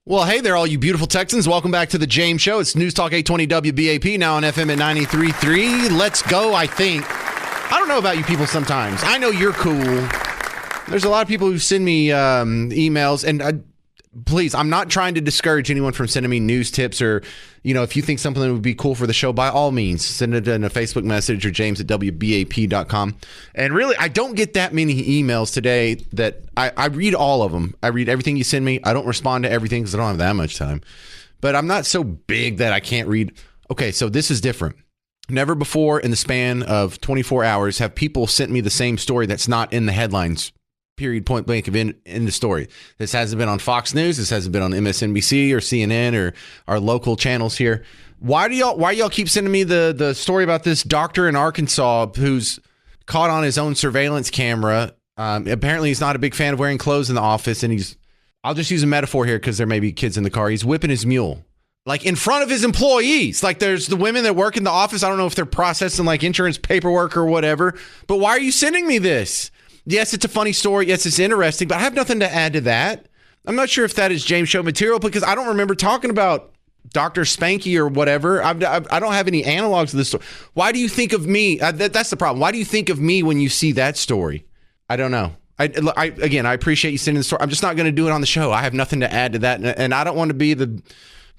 Well, hey there, all you beautiful Texans. Welcome back to the James Show. It's News Talk 820 WBAP, now on FM at 93.3. Let's go, I think. I don't know about you people sometimes. I know you're cool. There's a lot of people who send me emails, and please, I'm not trying to discourage anyone from sending me news tips or, if you think something would be cool for the show, by all means, send it in a Facebook message or james@wbap.com. And really, I don't get that many emails today that I read all of them. I read everything you send me. I don't respond to everything because I don't have that much time. But I'm not so big that I can't read. Okay, so this is different. Never before in the span of 24 hours have people sent me the same story that's not in the headlines. Period, point blank, in the story. This hasn't been on Fox News. This hasn't been on MSNBC or CNN or our local channels here. Why y'all keep sending me the story about this doctor in Arkansas who's caught on his own surveillance camera? Apparently, he's not a big fan of wearing clothes in the office, and I'll just use a metaphor here because there may be kids in the car. He's whipping his mule, like in front of his employees. Like there's the women that work in the office. I don't know if they're processing like insurance paperwork or whatever, but why are you sending me this? Yes, it's a funny story. Yes, it's interesting, but I have nothing to add to that. I'm not sure if that is James Show material because I don't remember talking about Dr. Spanky or whatever. I don't have any analogs of this story. Why do you think of me? That's the problem. Why do you think of me when you see that story? I don't know. I appreciate you sending the story. I'm just not going to do it on the show. I have nothing to add to that, and I don't want to be the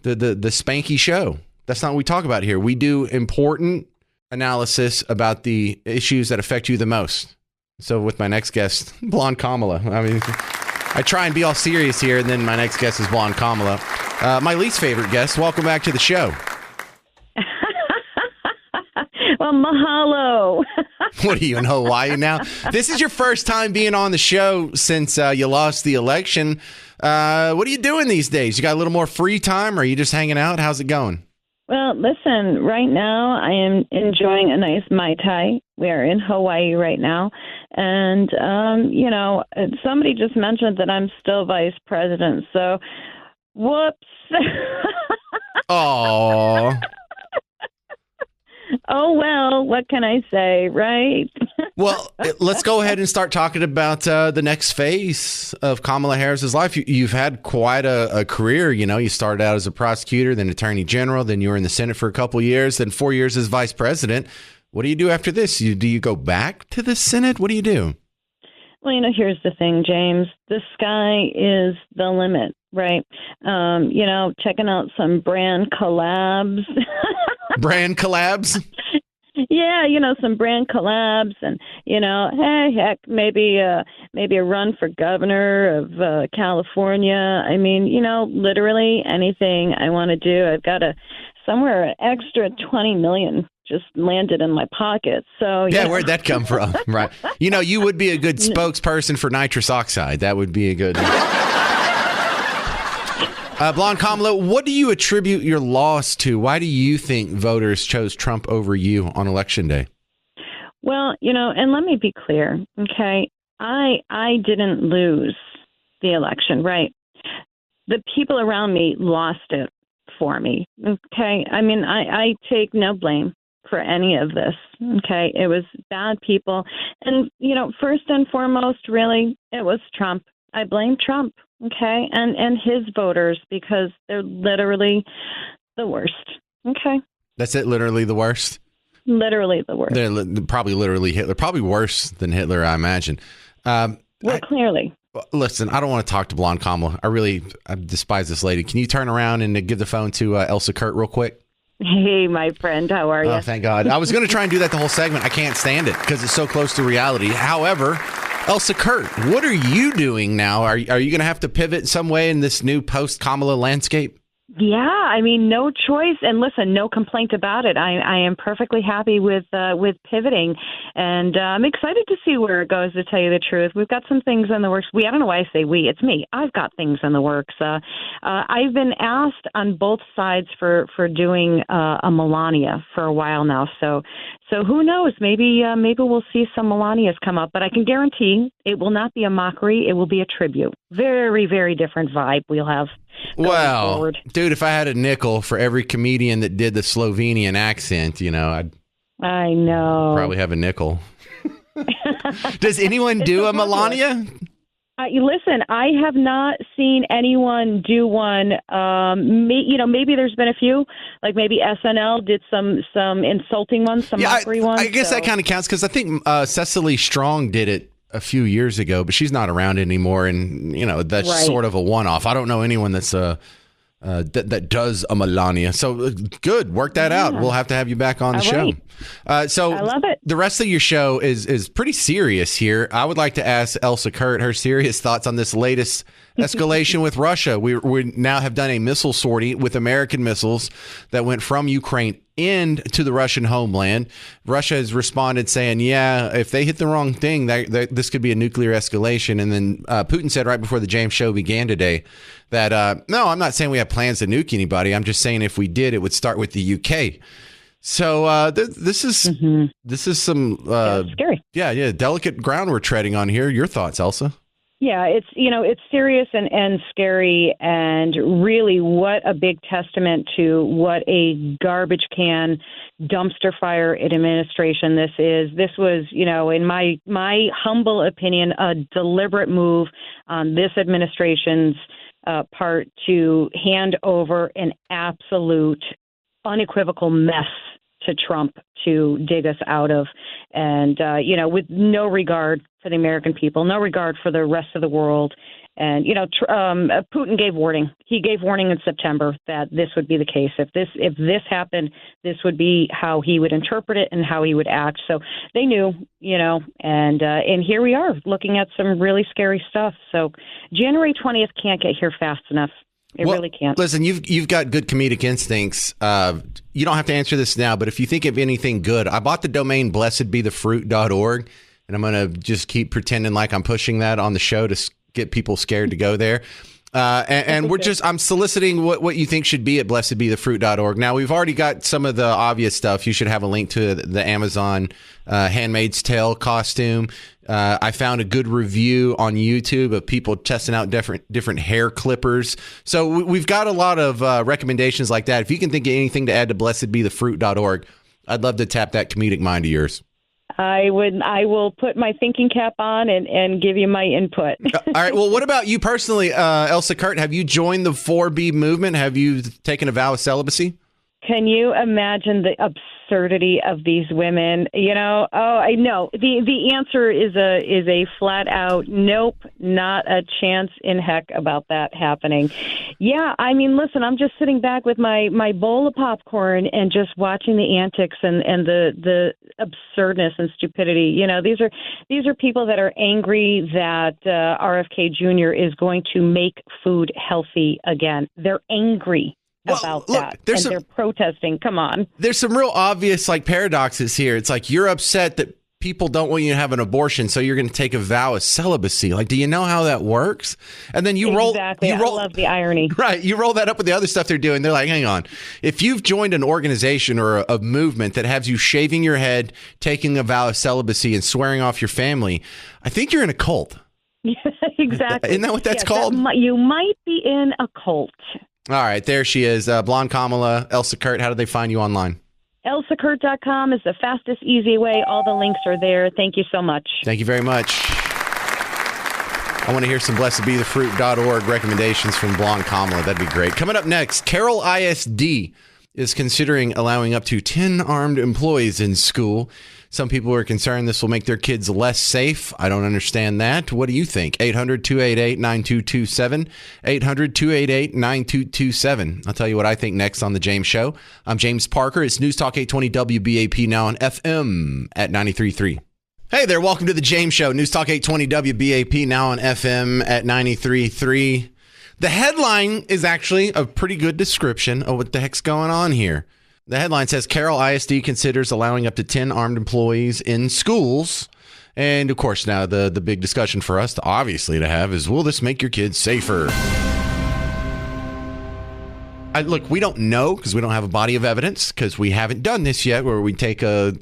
Spanky show. That's not what we talk about here. We do important analysis about the issues that affect you the most. So with my next guest, Blonde Kamala. I mean, I try and be all serious here, and then my next guest is Blonde Kamala. My least favorite guest. Welcome back to the show. Well, mahalo. What are you, in Hawaii now? This is your first time being on the show since you lost the election. What are you doing these days? You got a little more free time, or are you just hanging out? How's it going? Well, listen, right now I am enjoying a nice Mai Tai. We are in Hawaii right now. And, somebody just mentioned that I'm still vice president. So, whoops. Oh. Oh, well, what can I say, right? Well, let's go ahead and start talking about the next phase of Kamala Harris's life. You've had quite a career. You started out as a prosecutor, then attorney general, then you were in the Senate for a couple of years, then 4 years as vice president. What do you do after this? Do you go back to the Senate? What do you do? Well, here's the thing, James. The sky is the limit, right? Checking out some brand collabs. Brand collabs? Yeah, some brand collabs and, hey, heck, maybe a run for governor of California. I mean, literally anything I want to do. I've got somewhere an extra $20 million just landed in my pocket. So yeah, where'd that come from? Right. You would be a good spokesperson for nitrous oxide. That would be a good Blonde Kamala, what do you attribute your loss to? Why do you think voters chose Trump over you on Election Day? Well, and let me be clear, okay? I didn't lose the election, right? The people around me lost it for me, okay? I mean, I take no blame for any of this, okay? It was bad people. And, first and foremost, really, it was Trump. I blame Trump, okay, and his voters because they're literally the worst, okay? That's it, literally the worst? Literally the worst. They're probably literally Hitler, probably worse than Hitler, I imagine. Clearly. Listen, I don't want to talk to Blonde Kamala. I despise this lady. Can you turn around and give the phone to Elsa Kurt real quick? Hey, my friend, how are you? Oh, thank God. I was going to try and do that the whole segment. I can't stand it because it's so close to reality. However, Elsa Kurt, what are you doing now? Are you going to have to pivot in some way in this new post-Kamala landscape? Yeah, I mean, no choice. And listen, no complaint about it. I am perfectly happy with pivoting. And I'm excited to see where it goes, to tell you the truth. We've got some things in the works. I don't know why I say we. It's me. I've got things in the works. I've been asked on both sides for doing a Melania for a while now. So who knows? Maybe we'll see some Melanias come up. But I can guarantee it will not be a mockery. It will be a tribute. Very, very different vibe we'll have. Well, forward. Dude, if I had a nickel for every comedian that did the Slovenian accent, I'd know. Probably have a nickel. Does anyone do a Melania? Listen, I have not seen anyone do one. Maybe there's been a few, like maybe SNL did some insulting ones, some mockery ones. I guess that kind of counts because I think Cecily Strong did it a few years ago, but she's not around anymore, and that's Right. sort of a one-off. I don't know anyone that's that does a Melania. So good, work that out. We'll have to have you back on the show. So I love it. The rest of your show is pretty serious here. I would like to ask Elsa Kurt her serious thoughts on this latest escalation with Russia. We now have done a missile sortie with American missiles that went from Ukraine into the Russian homeland. Russia has responded saying, yeah, if they hit the wrong thing, this could be a nuclear escalation. And then Putin said right before the James show began today that, no, I'm not saying we have plans to nuke anybody. I'm just saying if we did, it would start with the UK. So this is some scary. Yeah, delicate ground we're treading on here. Your thoughts, Elsa? Yeah, it's serious and scary, and really what a big testament to what a garbage can dumpster fire administration this is. This was, in my humble opinion, a deliberate move on this administration's part to hand over an absolute unequivocal mess to Trump to dig us out of, and with no regard for the American people, no regard for the rest of the world. And Putin gave warning. He gave warning in September that this would be the case. If this happened, this would be how he would interpret it and how he would act. So they knew, and here we are looking at some really scary stuff. So January 20th can't get here fast enough. It really can't. Listen, you've got good comedic instincts. You don't have to answer this now, but if you think of anything good, I bought the domain blessedbethefruit.org, and I'm going to just keep pretending like I'm pushing that on the show to get people scared to go there. And I'm soliciting what you think should be at blessedbethefruit.org. Now, we've already got some of the obvious stuff. You should have a link to the Amazon Handmaid's Tale costume. I found a good review on YouTube of people testing out different hair clippers. So we've got a lot of recommendations like that. If you can think of anything to add to blessedbethefruit.org, I'd love to tap that comedic mind of yours. I will put my thinking cap on and give you my input. All right. Well, what about you personally, Elsa Kurt? Have you joined the 4B movement? Have you taken a vow of celibacy? Can you imagine the absurdity of these women? I know. The answer is a flat out nope, not a chance in heck about that happening. Yeah, I mean, listen, I'm just sitting back with my bowl of popcorn and just watching the antics and the absurdness and stupidity. These are people that are angry that RFK Jr. is going to make food healthy again. They're angry about that, and they're protesting. Come on. There's some real obvious paradoxes here. It's like you're upset that people don't want you to have an abortion, so you're going to take a vow of celibacy. Do you know how that works? And then you roll. Exactly. I love the irony. Right. You roll that up with the other stuff they're doing. They're like, hang on. If you've joined an organization or a movement that has you shaving your head, taking a vow of celibacy, and swearing off your family, I think you're in a cult. Exactly. Isn't that what that's called? You might be in a cult. All right, there she is. Blonde Kamala, Elsa Kurt. How do they find you online? ElsaKurt.com is the fastest, easy way. All the links are there. Thank you so much. Thank you very much. I want to hear some blessedbethefruit.org recommendations from Blonde Kamala. That'd be great. Coming up next, Carroll ISD is considering allowing up to 10 armed employees in school. Some people are concerned this will make their kids less safe. I don't understand that. What do you think? 800-288-9227. 800-288-9227. I'll tell you what I think next on The James Show. I'm James Parker. It's News Talk 820 WBAP, now on FM at 93.3. Hey there. Welcome to The James Show. News Talk 820 WBAP, now on FM at 93.3. The headline is actually a pretty good description of what the heck's going on here. The headline says Carroll ISD considers allowing up to 10 armed employees in schools. And of course, now the big discussion for us to have is, will this make your kids safer? Look, we don't know because we don't have a body of evidence, because we haven't done this yet where we take a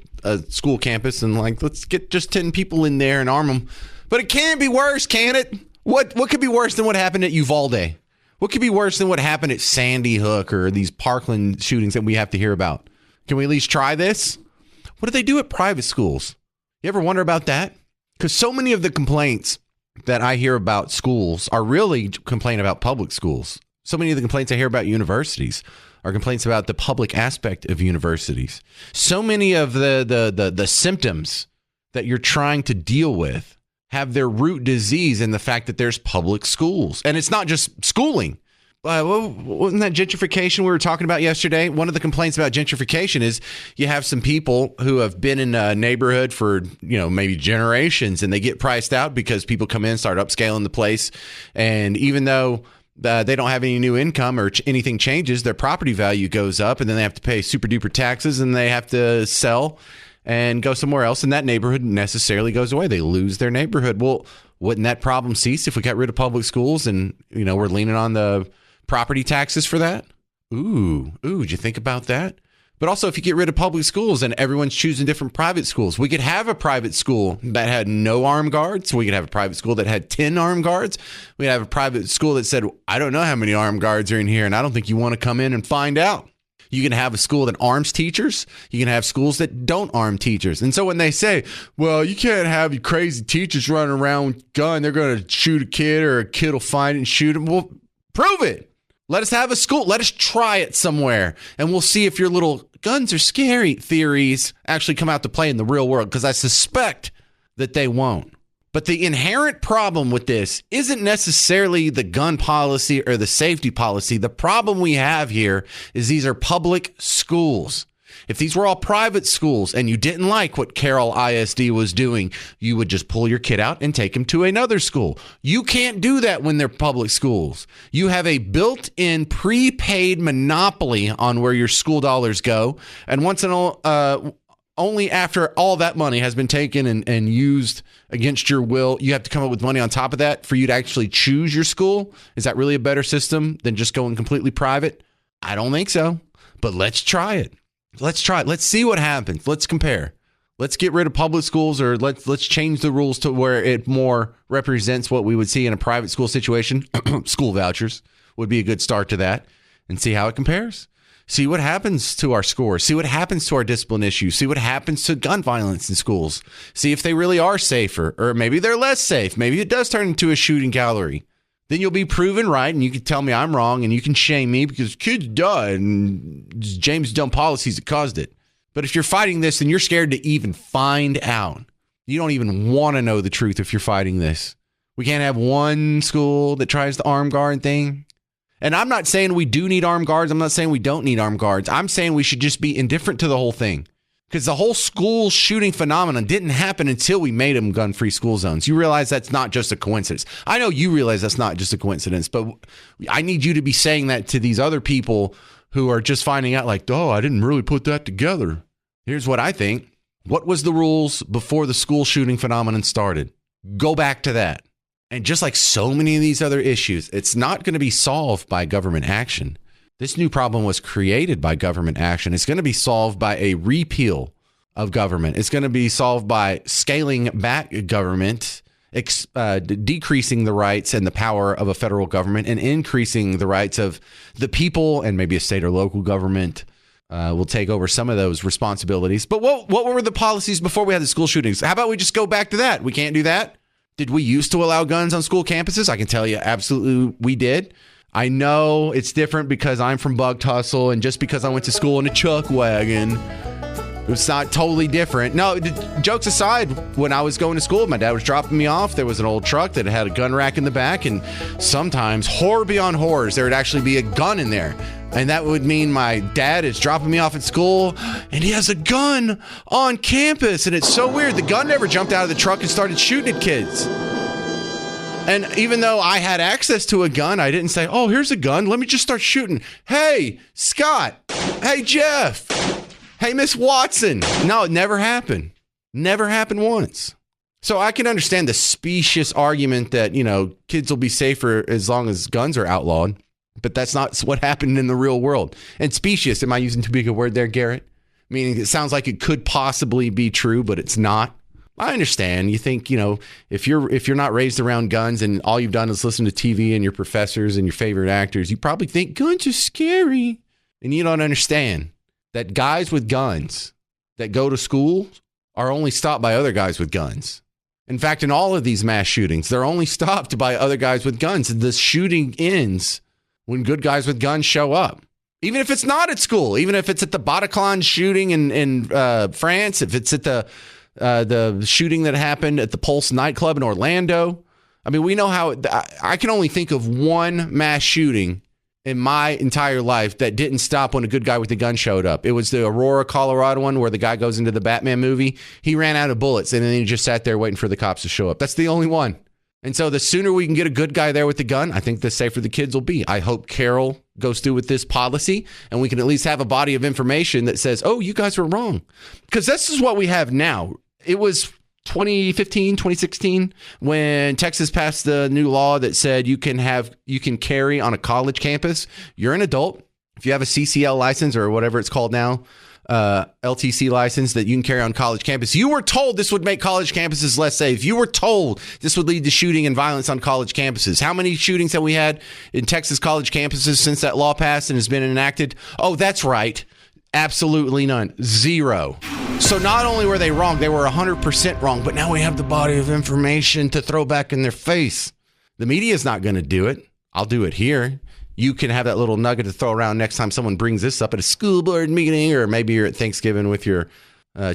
school campus and let's get just 10 people in there and arm them. But it can't be worse, can it? What could be worse than what happened at Uvalde? What could be worse than what happened at Sandy Hook or these Parkland shootings that we have to hear about? Can we at least try this? What do they do at private schools? You ever wonder about that? Because so many of the complaints that I hear about schools are really complaint about public schools. So many of the complaints I hear about universities are complaints about the public aspect of universities. So many of the symptoms that you're trying to deal with have their root disease in the fact that there's public schools. And it's not just schooling. Wasn't that gentrification we were talking about yesterday? One of the complaints about gentrification is you have some people who have been in a neighborhood for, maybe generations, and they get priced out because people come in, start upscaling the place. And even though they don't have any new income or anything changes, their property value goes up, and then they have to pay super duper taxes, and they have to sell and go somewhere else. And that neighborhood necessarily goes away. They lose their neighborhood. Well, wouldn't that problem cease if we got rid of public schools and, we're leaning on the property taxes for that? Did you think about that? But also, if you get rid of public schools and everyone's choosing different private schools, we could have a private school that had no armed guards. We could have a private school that had 10 armed guards. We could have a private school that said, I don't know how many armed guards are in here, and I don't think you want to come in and find out. You can have a school that arms teachers. You can have schools that don't arm teachers. And so when they say, well, you can't have you crazy teachers running around with a gun, they're going to shoot a kid, or a kid will find it and shoot him. Well, prove it. Let us have a school. Let us try it somewhere, and we'll see if your little guns are scary theories actually come out to play in the real world, because I suspect that they won't. But the inherent problem with this isn't necessarily the gun policy or the safety policy. The problem we have here is these are public schools. If these were all private schools and you didn't like what Carroll ISD was doing, you would just pull your kid out and take him to another school. You can't do that when they're public schools. You have a built-in prepaid monopoly on where your school dollars go. And only after all that money has been taken and used against your will, you have to come up with money on top of that for you to actually choose your school. Is that really a better system than just going completely private? I don't think so, but let's try it. Let's try it. Let's see what happens. Let's compare. Let's get rid of public schools, or let's change the rules to where it more represents what we would see in a private school situation. School vouchers would be a good start to that, and see how it compares. See what happens to our scores. See what happens to our discipline issues. See what happens to gun violence in schools. See if they really are safer, or maybe they're less safe. Maybe it does turn into a shooting gallery. Then you'll be proven right, and you can tell me I'm wrong, and you can shame me because kids died, and it's James' dumb policies that caused it. But if you're fighting this, then you're scared to even find out. You don't even want to know the truth if you're fighting this. We can't have one school that tries the armed guard thing. And I'm not saying we do need armed guards. I'm not saying we don't need armed guards. I'm saying we should just be indifferent to the whole thing. Because the whole school shooting phenomenon didn't happen until we made them gun-free school zones. You realize that's not just a coincidence. I know you realize that's not just a coincidence, but I need you to be saying that to these other people who are just finding out like, oh, I didn't really put that together. Here's what I think. What was the rules before the school shooting phenomenon started? Go back to that. And just like so many of these other issues, it's not going to be solved by government action. This new problem was created by government action. It's going to be solved by a repeal of government. It's going to be solved by scaling back government, decreasing the rights and the power of a federal government, and increasing the rights of the people, and maybe a state or local government will take over some of those responsibilities. But what were the policies before we had the school shootings? How about we just go back to that? We can't do that. Did we used to allow guns on school campuses? I can tell you absolutely we did. I know it's different because I'm from Bug Tussle, and just because I went to school in a chuck wagon, it's not totally different. No, jokes aside, when I was going to school, my dad was dropping me off. There was an old truck that had a gun rack in the back, and sometimes, horror beyond horrors, there would actually be a gun in there. And that would mean my dad is dropping me off at school, and he has a gun on campus. And it's so weird. The gun never jumped out of the truck and started shooting at kids. And even though I had access to a gun, I didn't say, oh, here's a gun. Let me just start shooting. Hey, Scott. Hey, Jeff. Hey, Miss Watson. No, it never happened. Never happened once. So I can understand the specious argument that, kids will be safer as long as guns are outlawed. But that's not what happened in the real world. And specious, am I using too big a word there, Garrett? Meaning it sounds like it could possibly be true, but it's not. I understand. You think, if you're not raised around guns and all you've done is listen to TV and your professors and your favorite actors, you probably think guns are scary. And you don't understand that guys with guns that go to school are only stopped by other guys with guns. In fact, in all of these mass shootings, they're only stopped by other guys with guns. The shooting ends when good guys with guns show up. Even if it's not at school, even if it's at the Bataclan shooting in France, if it's at the shooting that happened at the Pulse nightclub in Orlando. I mean, we know how I can only think of one mass shooting in my entire life that didn't stop when a good guy with a gun showed up. It was the Aurora, Colorado one where the guy goes into the Batman movie. He ran out of bullets and then he just sat there waiting for the cops to show up. That's the only one. And so the sooner we can get a good guy there with the gun, I think the safer the kids will be. I hope Carol goes through with this policy and we can at least have a body of information that says, oh, you guys were wrong. Because this is what we have now. It was 2015, 2016, when Texas passed the new law that said you can carry on a college campus. You're an adult. If you have a CCL license or whatever it's called now, LTC license that you can carry on college campus. You were told this would make college campuses less safe. You were told this would lead to shooting and violence on college campuses. How many shootings have we had in Texas college campuses since that law passed and has been enacted? Oh, that's right. Absolutely none. Zero. So not only were they wrong, they were 100% wrong, but now we have the body of information to throw back in their face. The media is not going to do it. I'll do it here. You can have that little nugget to throw around next time someone brings this up at a school board meeting, or maybe you're at Thanksgiving with your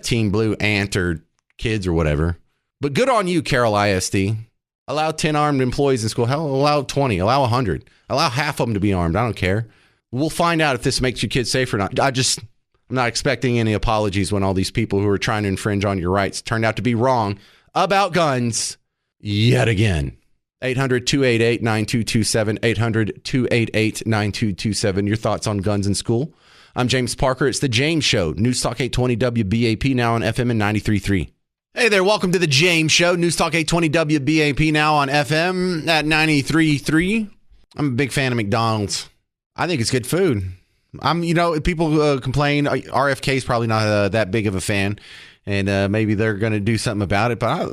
Team Blue aunt or kids or whatever. But good on you, Carroll ISD. Allow 10 armed employees in school. Hell, allow 20. Allow 100. Allow half of them to be armed. I don't care. We'll find out if this makes your kids safe or not. I'm not expecting any apologies when all these people who are trying to infringe on your rights turned out to be wrong about guns yet again. 800-288-9227, 800-288-9227. Your thoughts on guns in school. I'm James Parker. It's The James Show. News Talk 820 WBAP, now on FM and 93.3. Hey there, welcome to The James Show. News Talk 820 WBAP, now on FM at 93.3. I'm a big fan of McDonald's. I think it's good food. People complain. RFK is probably not that big of a fan, and maybe they're going to do something about it. But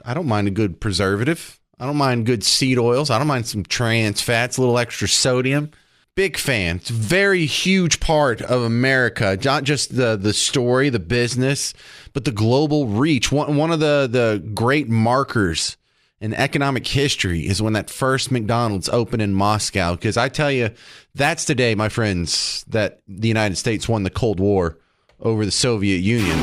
I don't mind a good preservative. I don't mind good seed oils. I don't mind some trans fats, a little extra sodium. Big fan. It's a very huge part of America, not just the story, the business, but the global reach. One of the great markers in economic history is when that first McDonald's opened in Moscow. Because I tell you, that's the day, my friends, that the United States won the Cold War over the Soviet Union.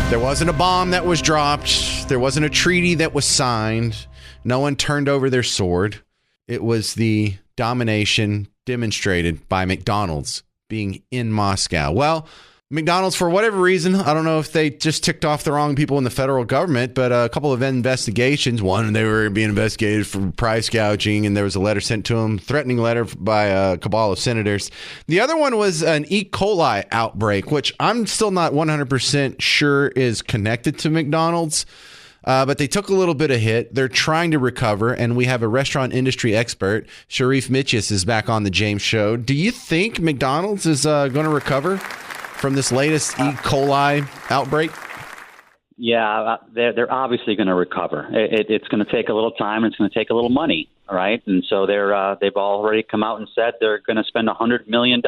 There wasn't a bomb that was dropped. There wasn't a treaty that was signed. No one turned over their sword. It was the domination demonstrated by McDonald's being in Moscow. Well, McDonald's, for whatever reason, I don't know if they just ticked off the wrong people in the federal government, but a couple of investigations. One, they were being investigated for price gouging, and there was a letter sent to them, threatening letter by a cabal of senators. The other one was an E. coli outbreak, which I'm still not 100% sure is connected to McDonald's. But they took a little bit of hit. They're trying to recover, and we have a restaurant industry expert, Sharif Mitchis, is back on the James Show. Do you think McDonald's is going to recover from this latest E. coli outbreak? Yeah, they're obviously going to recover. It's going to take a little time. And it's going to take a little money, all right? And so they've already come out and said they're going to spend $100 million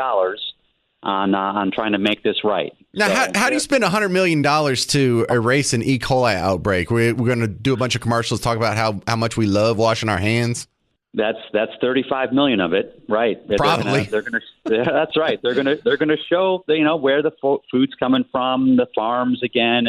on trying to make this right. Now, so, how do you spend $100 million to erase an E. coli outbreak? We're going to do a bunch of commercials, talk about how much we love washing our hands. That's 35 million of it, right? Probably. That's right. They're gonna show where the food's coming from, the farms again,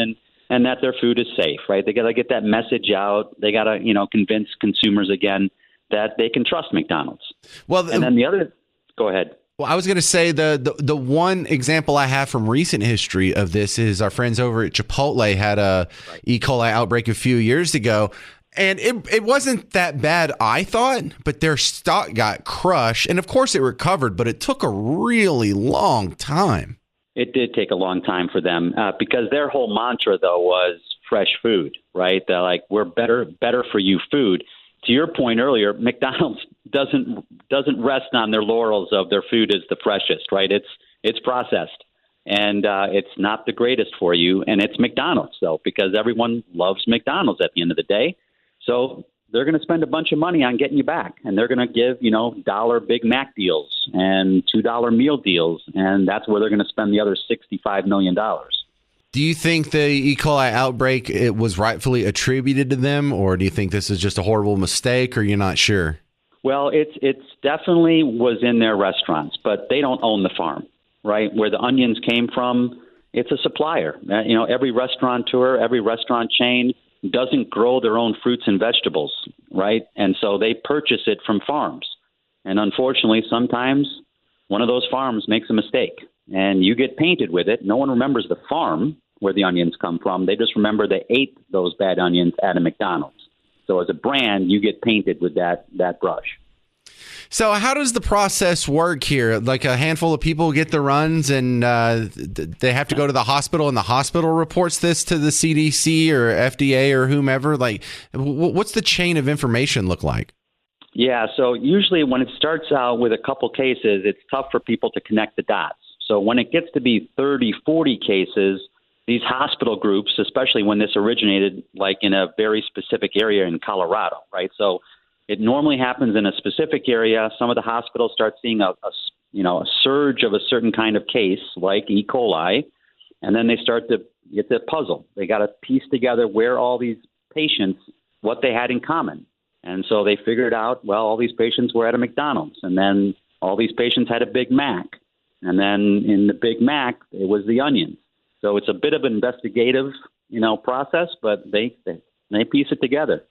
and that their food is safe, right? They got to get that message out. They got to convince consumers again that they can trust McDonald's. Well, and then the other, go ahead. Well, I was going to say the one example I have from recent history of this is our friends over at Chipotle had a E. coli outbreak a few years ago. And it wasn't that bad, I thought, but their stock got crushed. And, of course, it recovered, but it took a really long time. It did take a long time for them because their whole mantra, though, was fresh food, right? They're like, we're better for you food. To your point earlier, McDonald's doesn't rest on their laurels of their food is the freshest, right? It's processed, and it's not the greatest for you. And it's McDonald's, though, because everyone loves McDonald's at the end of the day. So they're going to spend a bunch of money on getting you back, and they're going to give, $1 Big Mac deals and $2 meal deals, and that's where they're going to spend the other $65 million. Do you think the E. coli outbreak it was rightfully attributed to them, or do you think this is just a horrible mistake, or you're not sure? Well, it's definitely was in their restaurants, but they don't own the farm, right? Where the onions came from, it's a supplier. Every restaurateur, every restaurant chain doesn't grow their own fruits and vegetables, right? And so they purchase it from farms. And unfortunately, sometimes one of those farms makes a mistake, and you get painted with it. No one remembers the farm where the onions come from. They just remember they ate those bad onions at a McDonald's. So as a brand, you get painted with that brush. So how does the process work here? Like a handful of people get the runs and they have to go to the hospital, and the hospital reports this to the CDC or FDA or whomever? Like, what's the chain of information look like? Yeah, so usually when it starts out with a couple cases, it's tough for people to connect the dots. So when it gets to be 30, 40 cases, these hospital groups, especially when this originated like in a very specific area in Colorado, right? So it normally happens in a specific area. Some of the hospitals start seeing a surge of a certain kind of case like E. coli, and then they start to get the puzzle. They got to piece together where all these patients, what they had in common. And so they figured out, well, all these patients were at a McDonald's, and then all these patients had a Big Mac. And then in the Big Mac, it was the onions. So it's a bit of an investigative, process, but they piece it together.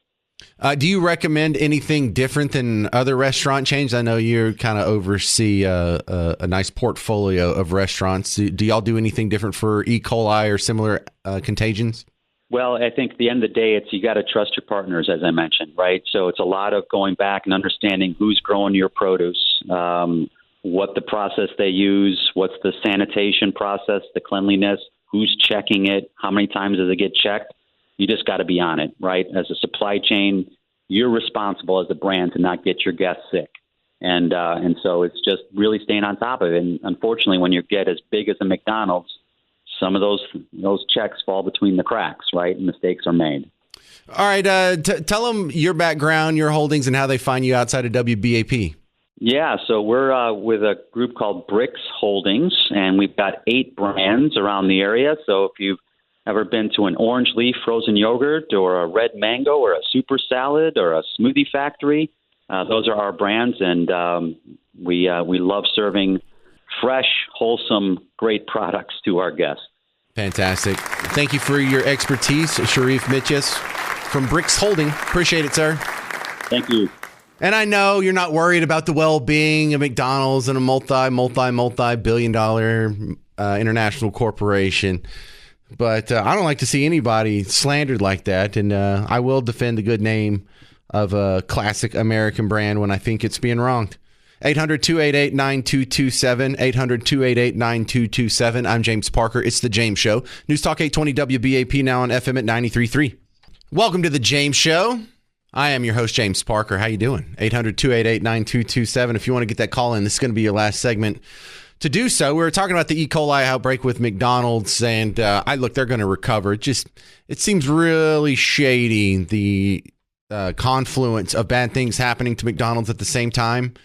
Do you recommend anything different than other restaurant chains? I know you kind of oversee a nice portfolio of restaurants. Do y'all do anything different for E. coli or similar contagions? Well, I think at the end of the day, you got to trust your partners, as I mentioned, right? So it's a lot of going back and understanding who's growing your produce, what the process they use, what's the sanitation process, the cleanliness, who's checking it, how many times does it get checked? You just got to be on it, right? As a supply chain, you're responsible as a brand to not get your guests sick. And so it's just really staying on top of it. And unfortunately, when you get as big as a McDonald's, some of those checks fall between the cracks, right? And mistakes are made. All right. Tell them your background, your holdings, and how they find you outside of WBAP. Yeah, so we're with a group called Bricks Holdings, and we've got 8 brands around the area. So if you've ever been to an Orange Leaf frozen yogurt or a Red Mango or a Super Salad or a Smoothie Factory, those are our brands, and we love serving fresh, wholesome, great products to our guests. Fantastic. Thank you for your expertise, Sharif Mitchis from Bricks Holding. Appreciate it, sir. Thank you. And I know you're not worried about the well-being of McDonald's and a multi-billion-dollar international corporation, but I don't like to see anybody slandered like that, and I will defend the good name of a classic American brand when I think it's being wronged. 800-288-9227, 800-288-9227. I'm James Parker. It's The James Show. News Talk 820 WBAP, now on FM at 93.3. Welcome to The James Show. I am your host, James Parker. How you doing? 800-288-9227. If you want to get that call in, this is going to be your last segment to do so. We were talking about the E. coli outbreak with McDonald's, and they're going to recover. It seems really shady, the confluence of bad things happening to McDonald's at the same time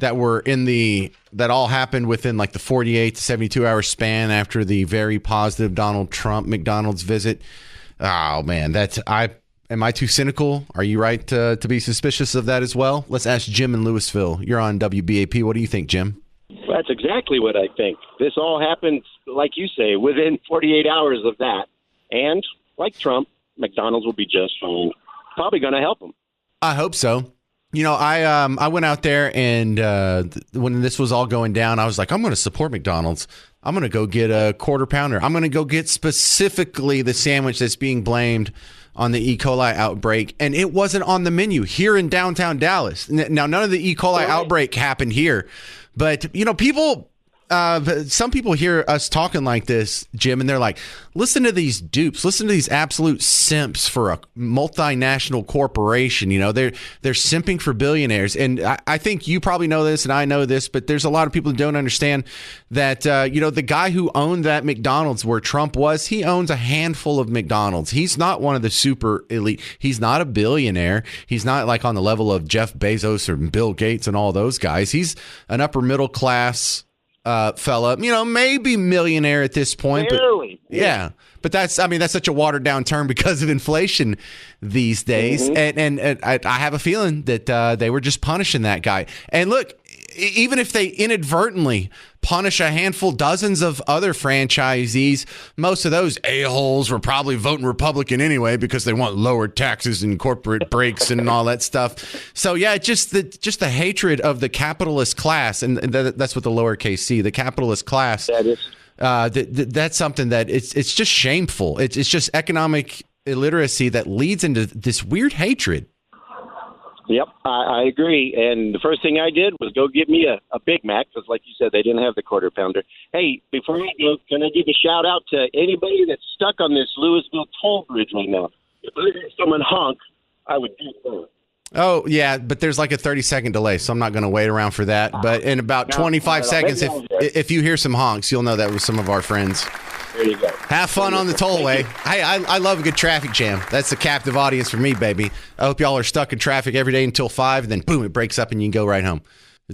that all happened within like the 48 to 72 hour span after the very positive Donald Trump McDonald's visit. Oh man, am I too cynical? Are you right to be suspicious of that as well? Let's ask Jim in Louisville. You're on WBAP. What do you think, Jim? Well, that's exactly what I think. This all happened, like you say, within 48 hours of that. And like Trump, McDonald's will be just fine. Probably going to help them. I hope so. I went out there and when this was all going down, I was like, I'm going to support McDonald's. I'm going to go get a quarter pounder. I'm going to go get specifically the sandwich that's being blamed on the E. coli outbreak. And it wasn't on the menu here in downtown Dallas. Now, none of the E. coli outbreak happened here. But, some people hear us talking like this, Jim, and they're like, listen to these dupes, listen to these absolute simps for a multinational corporation. They're simping for billionaires. And I think you probably know this and I know this, but there's a lot of people who don't understand that, the guy who owned that McDonald's where Trump was, he owns a handful of McDonald's. He's not one of the super elite. He's not a billionaire. He's not like on the level of Jeff Bezos or Bill Gates and all those guys. He's an upper middle class fella, maybe millionaire at this point. Barely. Yeah. But that's such a watered down term because of inflation these days. And I have a feeling that they were just punishing that guy. And look, even if they inadvertently punish a handful, dozens of other franchisees, most of those a-holes were probably voting Republican anyway because they want lower taxes and corporate breaks and all that stuff. So, yeah, just the hatred of the capitalist class, and that's what the lowercase c, the capitalist class. That is. That's something that it's just shameful. It's just economic illiteracy that leads into this weird hatred. Yep, I agree. And the first thing I did was go get me a Big Mac because, like you said, they didn't have the quarter pounder. Hey, before I go, can I give a shout out to anybody that's stuck on this Louisville toll bridge right now? If I heard someone honk, I would do that. Oh, yeah, but there's like a 30-second delay, so I'm not going to wait around for that. But in about 25 seconds, if you hear some honks, you'll know that was some of our friends. There you go. Have fun on the tollway. I love a good traffic jam. That's the captive audience for me, baby. I hope y'all are stuck in traffic every day until 5, and then boom, it breaks up and you can go right home.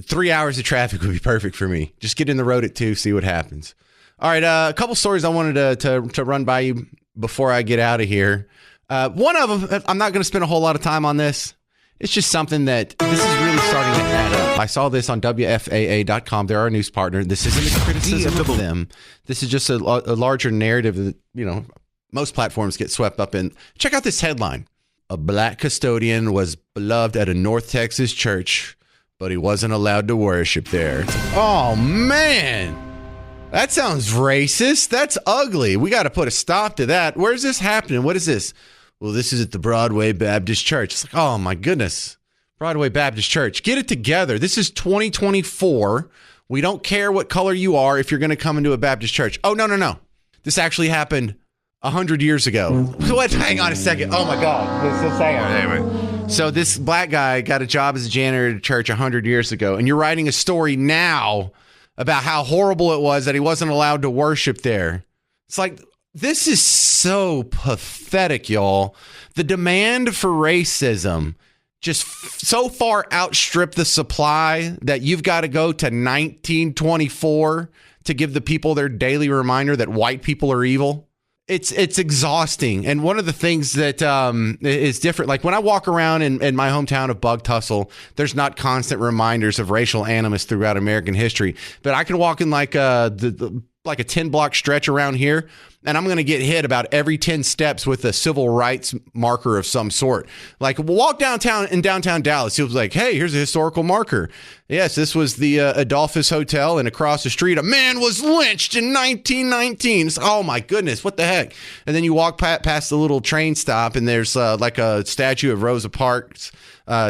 3 hours of traffic would be perfect for me. Just get in the road at 2, see what happens. All right, a couple stories I wanted to run by you before I get out of here. One of them, I'm not going to spend a whole lot of time on this. It's just something that this is really starting to add up. I saw this on WFAA.com. They're our news partner. This isn't a criticism of them. This is just a larger narrative that, most platforms get swept up in. Check out this headline. A black custodian was beloved at a North Texas church, but he wasn't allowed to worship there. Oh, man. That sounds racist. That's ugly. We got to put a stop to that. Where's this happening? What is this? Well, this is at the Broadway Baptist Church. It's like, oh, my goodness. Broadway Baptist Church. Get it together. This is 2024. We don't care what color you are if you're going to come into a Baptist church. Oh, no. This actually happened 100 years ago. What? Hang on a second. Oh, my God. So this black guy got a job as a janitor at a church 100 years ago, and you're writing a story now about how horrible it was that he wasn't allowed to worship there. It's like, this is so pathetic, y'all. The demand for racism just so far outstripped the supply that you've got to go to 1924 to give the people their daily reminder that white people are evil. It's exhausting. And one of the things that is different, like when I walk around in my hometown of Bug Tussle, there's not constant reminders of racial animus throughout American history. But I can walk in like a 10-block stretch around here, and I'm going to get hit about every 10 steps with a civil rights marker of some sort. Like, walk downtown in downtown Dallas. It was like, hey, here's a historical marker. Yes, this was the Adolphus Hotel, and across the street, a man was lynched in 1919. It's, oh, my goodness, what the heck? And then you walk past the little train stop, and there's like a statue of Rosa Parks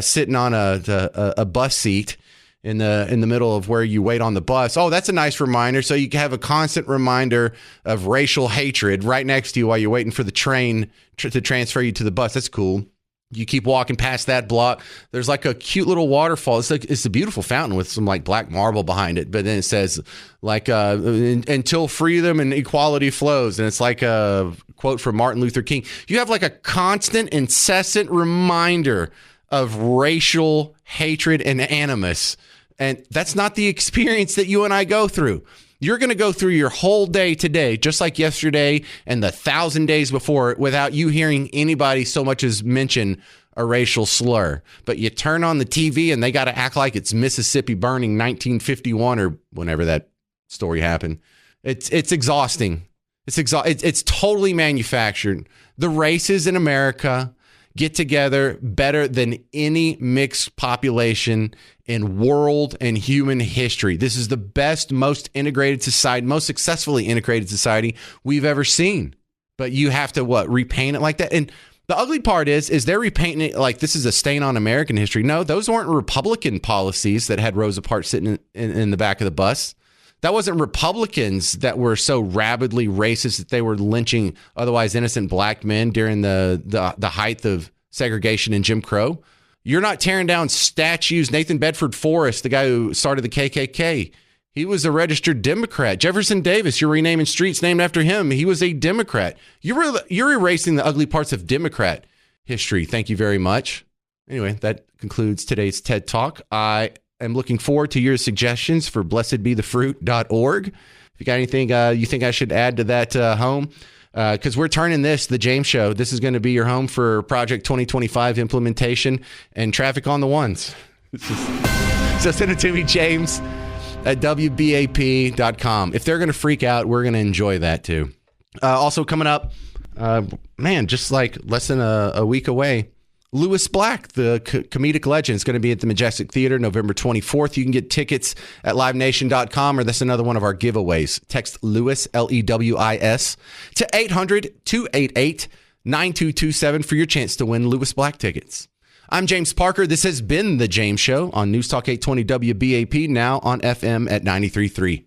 sitting on a bus seat in the middle of where you wait on the bus. Oh, that's a nice reminder. So you can have a constant reminder of racial hatred right next to you while you're waiting for the train to transfer you to the bus. That's cool. You keep walking past that block. There's like a cute little waterfall. It's a beautiful fountain with some like black marble behind it. But then it says like until freedom and equality flows. And it's like a quote from Martin Luther King. You have like a constant, incessant reminder of racial hatred and animus. And that's not the experience that you and I go through. You're going to go through your whole day today, just like yesterday and the 1,000 days before it, without you hearing anybody so much as mention a racial slur. But you turn on the TV and they got to act like it's Mississippi burning 1951 or whenever that story happened. It's exhausting. It's totally manufactured. The races in America get together better than any mixed population in world and human history. This is the best, most integrated society, most successfully integrated society we've ever seen. But you have to, repaint it like that? And the ugly part is they're repainting it like this is a stain on American history. No, those weren't Republican policies that had Rosa Parks sitting in the back of the bus. That wasn't Republicans that were so rabidly racist that they were lynching otherwise innocent black men during the height of segregation and Jim Crow. You're not tearing down statues. Nathan Bedford Forrest, the guy who started the KKK, he was a registered Democrat. Jefferson Davis, you're renaming streets named after him. He was a Democrat. You're erasing the ugly parts of Democrat history. Thank you very much. Anyway, that concludes today's TED Talk. I am looking forward to your suggestions for blessedbethefruit.org. If you got anything you think I should add to that home, because we're turning this, the James Show, this is going to be your home for Project 2025 implementation and traffic on the ones. So send it to me, James, at WBAP.com. If they're going to freak out, we're going to enjoy that too. Also coming up, just like less than a week away, Lewis Black, the comedic legend, is going to be at the Majestic Theater November 24th. You can get tickets at livenation.com, or that's another one of our giveaways. Text Lewis, Lewis, to 800-288-9227 for your chance to win Lewis Black tickets. I'm James Parker. This has been The James Show on News Talk 820 WBAP, now on FM at 93.3.